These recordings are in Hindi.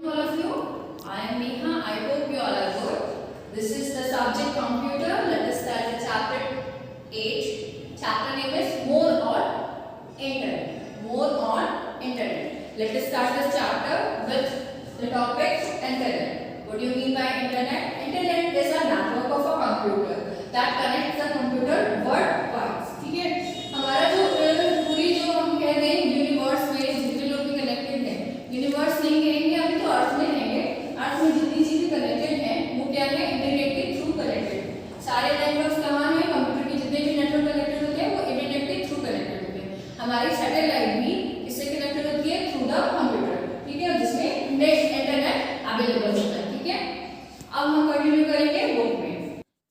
All of you, I am Neha. I hope you all are good. This is the subject computer. Let us start the chapter 8. Chapter name is More on Internet. More on Internet. Let us start this chapter with the topic Internet. What do you mean by Internet? Internet is a network of a computer that connects the computer worldwide. ठीक है, हमारा जो पूरी जो हम कह रहे हैं यूनिवर्स में जितने लोग भी कनेक्टेड हैं, यूनिवर्स नहीं कहेंगे अभी तो अर्थ में रहेंगे। अर्थ में जितनी चीजें कनेक्टेड हैं वो क्या है, इंटरनेट के थ्रू कनेक्टेड। सारे नेटवर्क्स कहाँ हैं, कंप्यूटर के जितने भी नेटवर्क कनेक्टेड होते हैं वो इंटरनेट के थ्रू कनेक्टेड होते हैं। हमारी सैटेलाइट भी इससे कनेक्टेड होती है थ्रू द कंप्यूटर, ठीक है, जिसमें नेट इंटरनेट अवेलेबल होता है। ठीक है, अब हम कंटिन्यू करेंगे बुक में।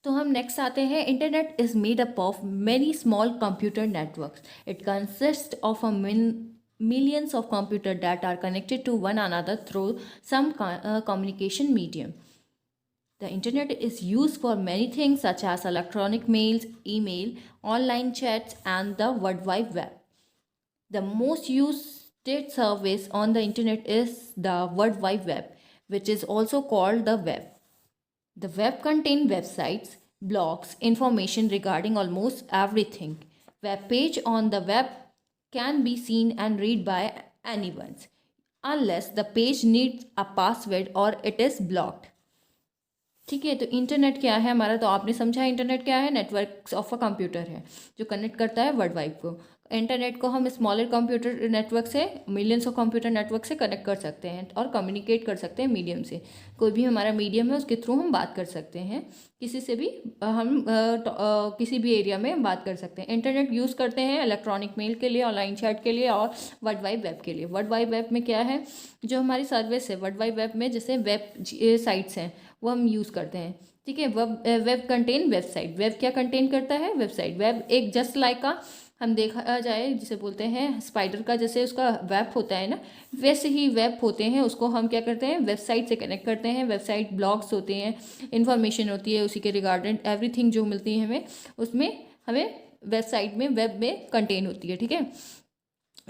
तो हम नेक्स्ट आते हैं। Internet is made up of many small computer networks. It consist of a millions of computers that are connected to one another through some communication medium. The internet is used for many things such as electronic mails, email, online chats, and the World Wide Web. The most used service on the internet is the World Wide Web, which is also called the web. The web contains websites, blogs, information regarding almost everything. Web page on the web can be seen and read by anyone unless the page needs a password or it is blocked. ठीक है, तो इंटरनेट क्या है हमारा, तो आपने समझा इंटरनेट क्या है, नेटवर्क ऑफ अ कंप्यूटर है जो कनेक्ट करता है वर्ल्ड वाइड को। इंटरनेट को हम स्मॉलर कंप्यूटर नेटवर्क से, मिलियंस ऑफ कंप्यूटर नेटवर्क से कनेक्ट कर सकते हैं और कम्युनिकेट कर सकते हैं मीडियम से। कोई भी हमारा मीडियम है उसके थ्रू हम बात कर सकते हैं, किसी से भी हम किसी भी एरिया में बात कर सकते हैं। इंटरनेट यूज़ करते हैं इलेक्ट्रॉनिक मेल के लिए, ऑनलाइन चैट के लिए और वर्ल्ड वाइड वेब के लिए। वर्ल्ड वाइड वेब में क्या है, जो हमारी सर्विस है वर्ल्ड वाइड वेब में, जैसे वेब साइट्स हैं वो हम यूज़ करते हैं। ठीक है, वेब कंटेन वेबसाइट। वेब क्या कंटेन करता है, वेबसाइट। वेब एक जस्ट लाइक का हम देखा जाए जिसे बोलते हैं स्पाइडर का, जैसे उसका वेब होता है ना, वैसे ही वेब होते हैं। उसको हम क्या करते हैं, वेबसाइट से कनेक्ट करते हैं। वेबसाइट ब्लॉग्स होते हैं, इन्फॉर्मेशन होती है उसी के रिगार्डिंग, एवरीथिंग जो मिलती है हमें उसमें, हमें वेबसाइट में, वेब में कंटेन होती है। ठीक है,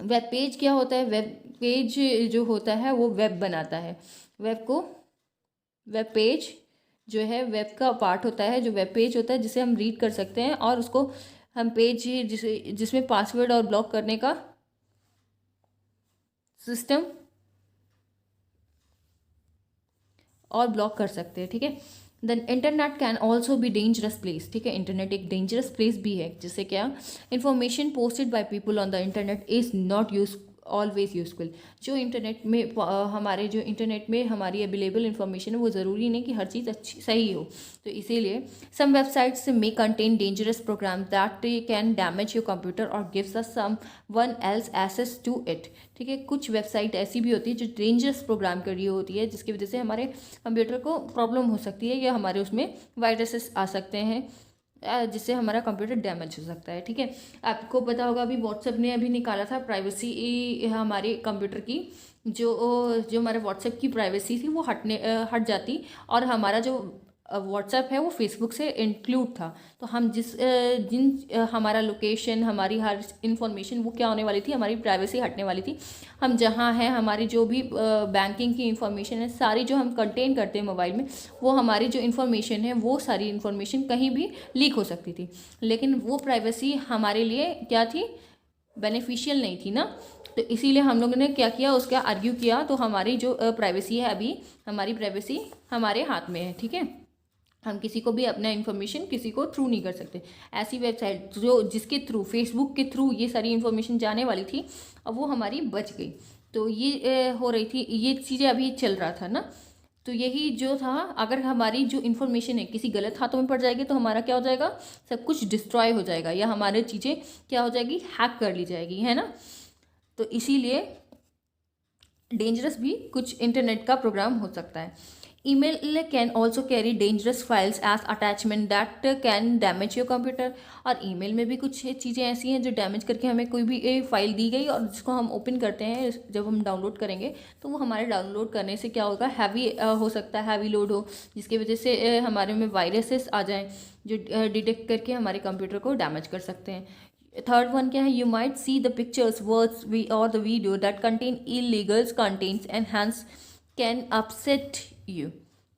वेब पेज क्या होता है, वेब पेज जो होता है वो वेब बनाता है। वेब को, वेब पेज जो है वेब का पार्ट होता है, जो वेब पेज होता है जिसे हम रीड कर सकते हैं, और उसको हम पेज जिसमें पासवर्ड और ब्लॉक करने का सिस्टम और ब्लॉक कर सकते हैं। ठीक है, then internet can also be dangerous place. ठीक है, इंटरनेट एक डेंजरस प्लेस भी है, जिससे क्या, information posted by people on the internet is not always useful. जो इंटरनेट में हमारे जो इंटरनेट में हमारी अवेलेबल इन्फॉर्मेशन है वो ज़रूरी नहीं कि हर चीज़ अच्छी सही हो, तो इसीलिए सम वेबसाइट्स में contain dangerous program that can damage your computer और gives us someone else access to it. ठीक है, कुछ वेबसाइट ऐसी भी होती है जो डेंजरस प्रोग्राम कर रही होती है, जिसकी वजह से हमारे कंप्यूटर को प्रॉब्लम हो सकती है या हमारे उसमें वायरसेस आ सकते हैं, जिससे हमारा कंप्यूटर डैमेज हो सकता है। ठीक है, आपको पता होगा अभी व्हाट्सएप ने अभी निकाला था प्राइवेसी हमारे कंप्यूटर की, जो हमारे व्हाट्सएप की प्राइवेसी थी वो हट जाती, और हमारा जो व्हाट्सएप है वो फेसबुक से इंक्लूड था। तो हम हमारा लोकेशन, हमारी हर इन्फॉर्मेशन वो क्या होने वाली थी, हमारी प्राइवेसी हटने वाली थी। हम जहाँ हैं, हमारी जो भी बैंकिंग की इन्फॉर्मेशन है सारी जो हम कंटेन करते हैं मोबाइल में, वो हमारी जो इन्फॉर्मेशन है वो सारी इन्फॉर्मेशन कहीं भी लीक हो सकती थी। लेकिन वो प्राइवेसी हमारे लिए क्या थी, बेनिफिशियल नहीं थी ना, तो इसीलिए हम लोगों ने क्या किया, उसका आर्ग्यू किया। तो हमारी जो प्राइवेसी है, अभी हमारी प्राइवेसी हमारे हाथ में है। ठीक है, हम किसी को भी अपना इन्फॉर्मेशन किसी को थ्रू नहीं कर सकते। ऐसी वेबसाइट जिसके थ्रू, फेसबुक के थ्रू ये सारी इन्फॉर्मेशन जाने वाली थी, अब वो हमारी बच गई। तो ये हो रही थी, ये चीज़ें अभी चल रहा था ना, तो यही जो था, अगर हमारी जो इन्फॉर्मेशन है किसी गलत हाथों में पड़ जाएगी तो हमारा क्या हो जाएगा, सब कुछ डिस्ट्रॉय हो जाएगा, या हमारे चीज़ें क्या हो जाएगी, हैक कर ली जाएगी, है ना। तो इसीलिए डेंजरस भी कुछ इंटरनेट का प्रोग्राम हो सकता है। Email can also carry dangerous files as attachment that can damage your computer. और ईमेल में भी कुछ चीज़ें ऐसी हैं जो डैमेज करके हमें कोई भी फाइल दी गई और जिसको हम ओपन करते हैं, जब हम डाउनलोड करेंगे तो वो हमारे डाउनलोड करने से क्या होगा, हैवी हो सकता है, हैवी लोड हो, जिसकी वजह से हमारे में वायरसेस आ जाएँ जो डिटेक्ट करके हमारे कंप्यूटर को डैमेज कर सकते हैं। थर्ड वन क्या है, you might see the pictures, words और the video that contain illegals contents and hence can upset you,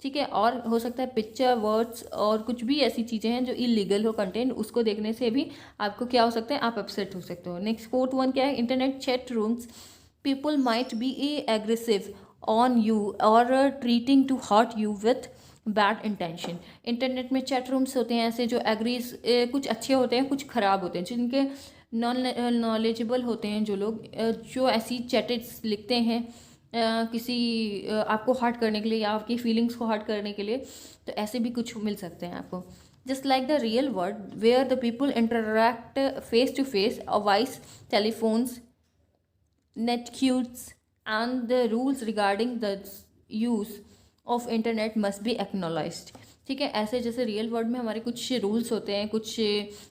ठीक है। और हो सकता है पिक्चर, वर्ड्स और कुछ भी ऐसी चीज़ें हैं जो इलीगल हो कंटेंट, उसको देखने से भी आपको क्या हो सकता है, आप अपसेट हो सकते हो। नेक्स्ट फोर्थ वन क्या है, internet chat rooms, people might be aggressive on you और treating to hurt you with bad intention. Internet में चैट रूम्स होते हैं ऐसे जो एग्रीज, कुछ अच्छे होते हैं कुछ ख़राब होते हैं, जिनके नॉन नॉलेजेबल होते हैं जो लोग, जो ऐसी चैटेट्स लिखते हैं किसी आपको हर्ट करने के लिए या आपकी फीलिंग्स को हर्ट करने के लिए, तो ऐसे भी कुछ मिल सकते हैं आपको। Just like the real world where the people interact face to face, voice, telephones, net queues and the rules regarding the use of internet must be acknowledged, ठीक है। ऐसे जैसे रियल वर्ल्ड में हमारे कुछ रूल्स होते हैं, कुछ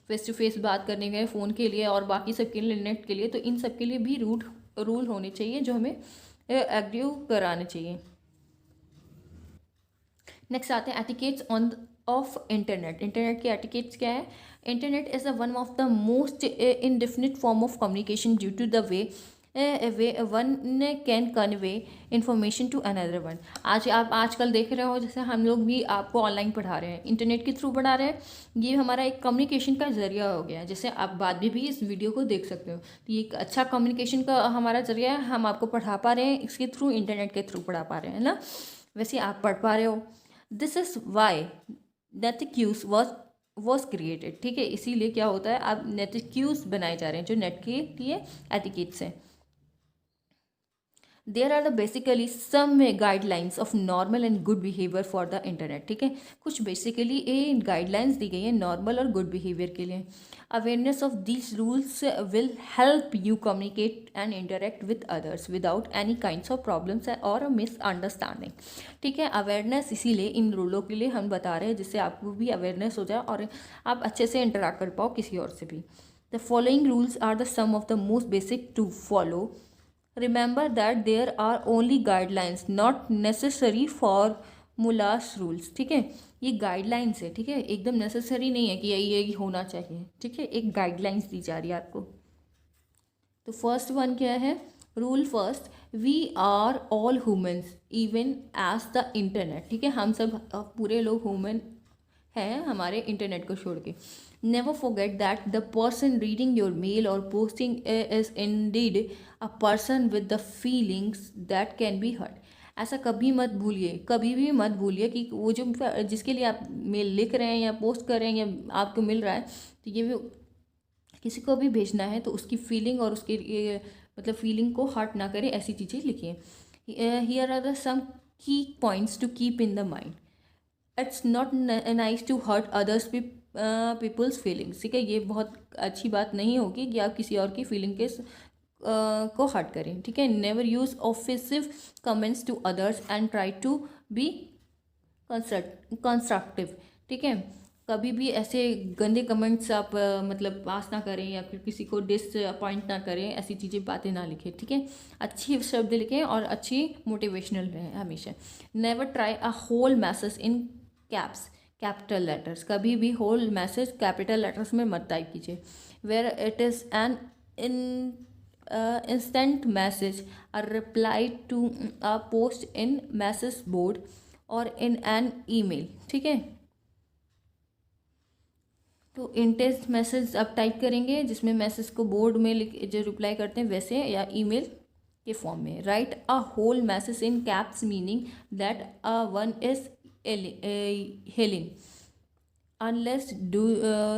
फेस टू फेस बात करने के फ़ोन के लिए और बाकी सब के लिए, नेट के लिए, तो इन सब के लिए भी रूल होने चाहिए जो हमें एग्री कराने चाहिए। नेक्स्ट आते हैं etiquettes on of internet. Internet के एटिकेट्स क्या है, internet is one of the most indefinite form of communication due to the way one can convey information to another one. आप आजकल देख रहे हो, जैसे हम लोग भी आपको ऑनलाइन पढ़ा रहे हैं, इंटरनेट के थ्रू पढ़ा रहे हैं, ये हमारा एक कम्युनिकेशन का जरिया हो गया है। जैसे आप बाद में भी इस वीडियो को देख सकते हो, तो ये एक अच्छा कम्युनिकेशन का हमारा जरिया है, हम आपको पढ़ा पा रहे हैं इसके थ्रू, इंटरनेट के थ्रू पढ़ा पा रहे हैं ना, वैसे आप पढ़ पा रहे हो। This is why netiquettes was created, ठीक है। इसीलिए क्या होता है, अब नेटिक्यूज बनाए जा रहे हैं जो नेट के लिए एटिकेट्स हैं। There are the basically some guidelines of normal and good behaviour for the internet, ठीक है। कुछ बेसिकली ये गाइडलाइंस दी गई है नॉर्मल और गुड बिहेवियर के लिए। Awareness of these rules will help you communicate and interact with others without any kinds of problems और मिसअंडरस्टैंडिंग, ठीक है। अवेयरनेस इसीलिए इन रूलों के लिए हम बता रहे हैं, जिससे आपको भी अवेयरनेस हो जाए और आप अच्छे से इंटरेक्ट कर पाओ किसी और से भी। The following rules are the some of the most basic to follow. Remember that there are only guidelines, not necessary formulas rules, ठीक है। ये गाइडलाइंस है, ठीक है, एकदम नेसेसरी नहीं है कि ये होना चाहिए, ठीक है, एक गाइडलाइंस दी जा रही है आपको। तो फर्स्ट वन क्या है, rule first, we are all humans even as the internet, ठीक है। हम सब पूरे लोग ह्यूमन हैं हमारे इंटरनेट को छोड़ के। Never forget that the person reading your mail और posting is indeed a person with the feelings that can be hurt. ऐसा कभी मत भूलिए, कभी भी मत भूलिए कि वो जो जिसके लिए आप मेल लिख रहे हैं या पोस्ट कर रहे हैं या आपको मिल रहा है, तो ये भी किसी को भी भेजना है तो उसकी फीलिंग और उसके मतलब फीलिंग को हर्ट ना करे, ऐसी चीज़ें लिखिए। Here are the some key points to keep in the mind. It's not nice to hurt others people's feelings, ठीक है। ये बहुत अच्छी बात नहीं होगी कि आप किसी और की फीलिंग के को हर्ट करें, ठीक है। Never use offensive comments to others and try to be constructive, ठीक है। कभी भी ऐसे गंदे कमेंट्स आप मतलब पास ना करें या फिर किसी को डिसअपॉइंट ना करें, ऐसी चीज़ें बातें ना लिखें, ठीक है। अच्छी शब्द लिखें और अच्छी मोटिवेशनल रहें हमेशा। Never try a whole message in caps capital letters, कभी भी होल मैसेज कैपिटल लेटर्स में मत टाइप कीजिए। Where it is an instant message, a reply to a post in message board और इन एन ईमेल, ठीक है। तो इंटेंस मैसेज आप टाइप करेंगे जिसमें मैसेज को बोर्ड में लिख जो रिप्लाई करते हैं वैसे, या ईमेल के फॉर्म में। Write a whole message in caps meaning that a one is hailing unless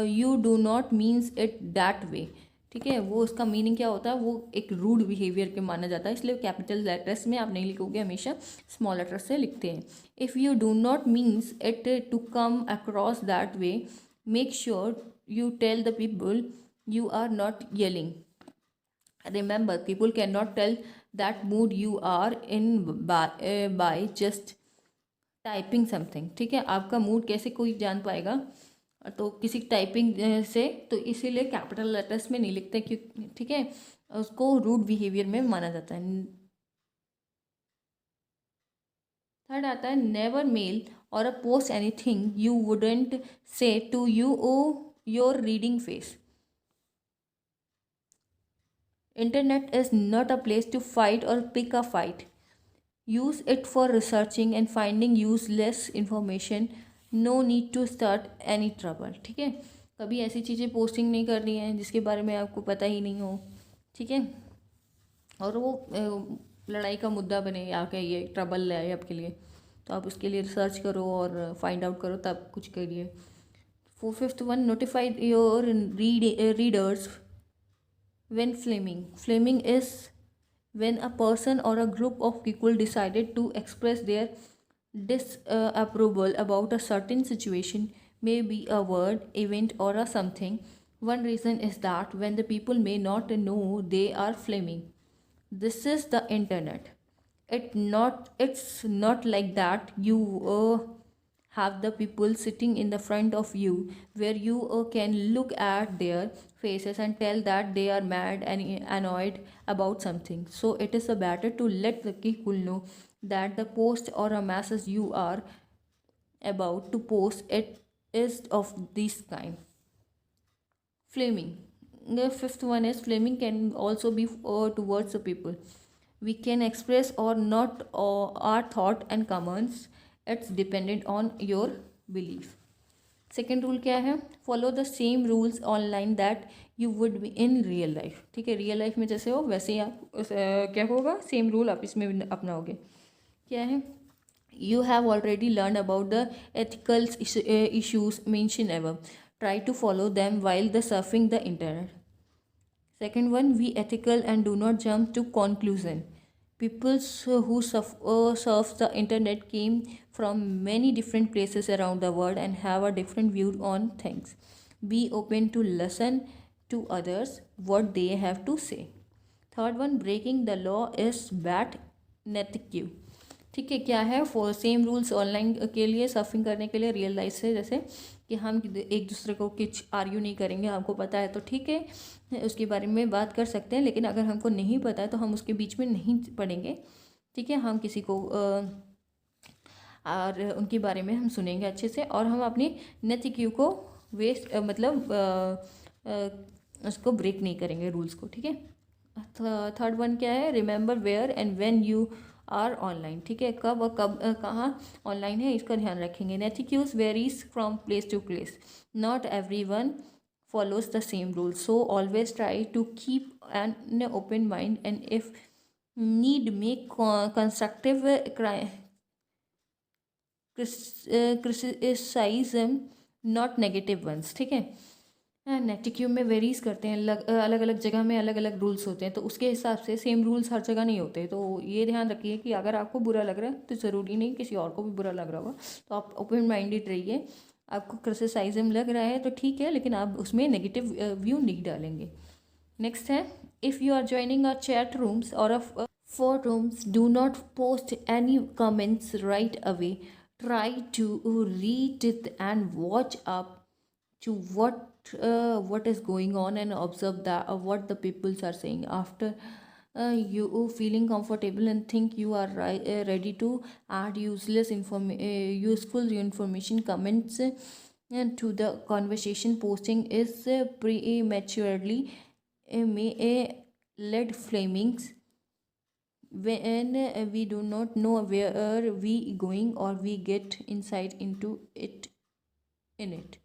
you do not means it that way, ठीक है। वो उसका मीनिंग क्या होता है, वो एक रूड बिहेवियर के माना जाता है, इसलिए कैपिटल लेटर्स में आप नहीं लिखोगे, हमेशा स्मॉल लेटर्स से लिखते हैं। If you do not means it to come across that way, make sure you tell the people you are not yelling. Remember, people cannot tell that mood you are in by just typing something, ठीक है। आपका मूड कैसे कोई जान पाएगा, तो किसी टाइपिंग से, तो इसीलिए कैपिटल लेटर्स में नहीं लिखते क्यों, ठीक है, उसको रूड बिहेवियर में माना जाता है। थर्ड आता है नेवर मेल और a post anything you wouldn't say to you ओ your reading face. Internet is not a place to fight और pick a fight. Use it for researching and finding useless information, no need to start any trouble. ठीक है, कभी ऐसी चीज़ें पोस्टिंग नहीं करनी है जिसके बारे में आपको पता ही नहीं हो। ठीक है, और वो लड़ाई का मुद्दा बने या क्या ये ट्रबल लाए आपके लिए, तो आप उसके लिए रिसर्च करो और फाइंड आउट करो तब कुछ करिए। Fifth one, notified your readers when flaming. Flaming is when a person or a group of people decided to express their disapproval about a certain situation, may be a word, event, or a something. One reason is that when the people may not know they are flaming. This is the internet. It's not like that you have the people sitting in the front of you where you can look at their faces and tell that they are mad and annoyed about something. So it is better to let the people know that the post or a message you are about to post it is of this kind. Flaming. The fifth one is flaming can also be towards the people. We can express or not our thought and comments. It's dependent on your belief. Second rule क्या है? Follow the same rules online that you would be in real life. ठीक है, रियल लाइफ में जैसे हो वैसे ही आप क्या होगा, सेम रूल आप इसमें भी अपनाओगे। क्या है? You have already learn about the ethical issues mention ever, try to follow them while the surfing the internet. Second one, be ethical and do not jump to conclusion. People who surf the internet came from many different places around the world and have a different view on things. Be open to listen to others what they have to say. Third one, breaking the law is bad नैतिक। ठीक है, क्या है? फॉर सेम रूल्स ऑनलाइन के लिए, सर्फिंग करने के लिए, रियल लाइफ से, जैसे कि हम एक दूसरे को कुछ आर्ग्यू नहीं करेंगे। हमको पता है तो ठीक है उसके बारे में बात कर सकते हैं, लेकिन अगर हमको नहीं पता है तो हम उसके बीच में नहीं पड़ेंगे। ठीक है, हम किसी को और उनके बारे में हम सुनेंगे अच्छे से, और हम अपनी नैतिक को वेस्ट उसको ब्रेक नहीं करेंगे रूल्स को। ठीक है, थर्ड वन क्या है? Remember where and when you are online. ठीक है, कब और कहाँ ऑनलाइन है इसका ध्यान रखेंगे। नैतिक use varies from place to place, not every one follows the same rules, so always try to keep an open mind and if need make constructive criticism, not negative ones। ठीक है, नेटिक्यू में वेरीज करते हैं, अलग अलग जगह में अलग अलग रूल्स होते हैं, तो उसके हिसाब से सेम रूल्स हर जगह नहीं होते। तो ये ध्यान रखिए कि अगर आपको बुरा लग रहा है तो ज़रूरी नहीं किसी और को भी बुरा लग रहा होगा, तो आप ओपन माइंडेड रहिए। आपको क्रिटिसाइज्म लग रहा है तो ठीक है, लेकिन आप उसमें नेगेटिव व्यू नहीं डालेंगे। नेक्स्ट है, if you are joining a chat rooms और a forums, do not post any comments right away. Try to read it and watch up to what is going on and observe that what the peoples are saying. After you feeling comfortable and think you are ready to add useful information comments to the conversation, posting is prematurely may lead flamings when we do not know where we going or we get insight into it in it।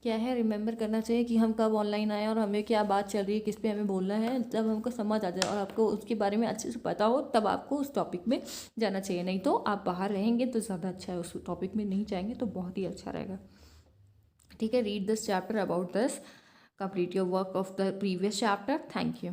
क्या है? रिमेंबर करना चाहिए कि हम कब ऑनलाइन आए और हमें क्या बात चल रही है, किस पे हमें बोलना है। जब हमको समझ आ जाए और आपको उसके बारे में अच्छे से पता हो तब आपको उस टॉपिक में जाना चाहिए, नहीं तो आप बाहर रहेंगे तो ज़्यादा अच्छा है, उस टॉपिक में नहीं जाएंगे तो बहुत ही अच्छा रहेगा। ठीक है, read this chapter about this, complete your work of the previous chapter. Thank you.